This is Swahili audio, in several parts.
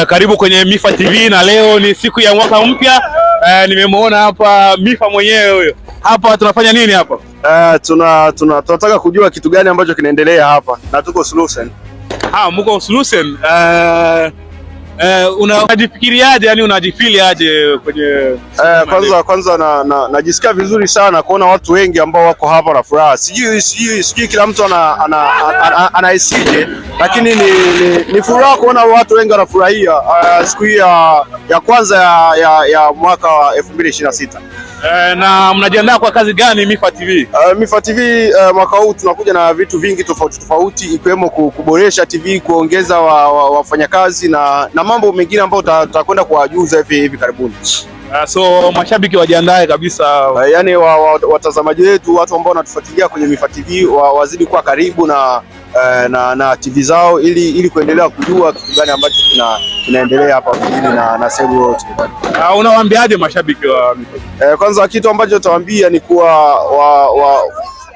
Karibu kwenye Mifa TV na leo ni siku ya mwaka mpya. Nimemwona hapa Mifa mwenyewe huyo. Hapa tunafanya nini hapa? Tunataka kujua kitu gani ambacho kinaendelea hapa na tuko Sulusen. Mko Sulusen. Unajifikiriaje, yani unajifili aje kwenye kwanza najisikia vizuri sana kuona watu wengi ambao wako hapa na furaha. Sijui kila mtu anahisije, lakini ni furaha kuona watu wengi wanafurahia siku hii ya kwanza ya mwaka wa 2026. Na mnajiandaa kwa kazi gani Mifa TV? Mifa TV mwaka huu tunakuja na vitu vingi tofauti ikiwemo kuboresha TV, kuongeza wafanyakazi na mambo mengine ambayo tutakwenda kuwajuza hivi karibuni. So mashabiki wajiandae kabisa. Yani watazamaji wetu, watu ambao wanatufuatilia kwenye Mifa TV wazidi kuwa karibu na TV zao ili kuendelea kujua kitu gani ambacho kinaendelea hapa mjini na sehemu yote. Unawaambiaje mashabiki wa Mifa? Kwanza kitu ambacho tutawaambia ni kuwa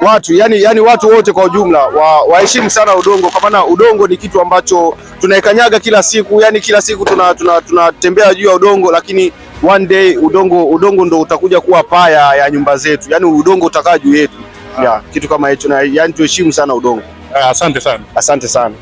watu yani watu wote kwa ujumla waheshimu sana udongo, kwa maana udongo ni kitu ambacho tunaikanyaga kila siku, yani kila siku tunatembea juu ya udongo, lakini one day udongo ndo utakuja kuwa paa ya nyumba zetu, yani udongo utakaa juu yetu. Kitu kama hicho, na yani tuheshimu sana udongo. Asante sana. Asante sana.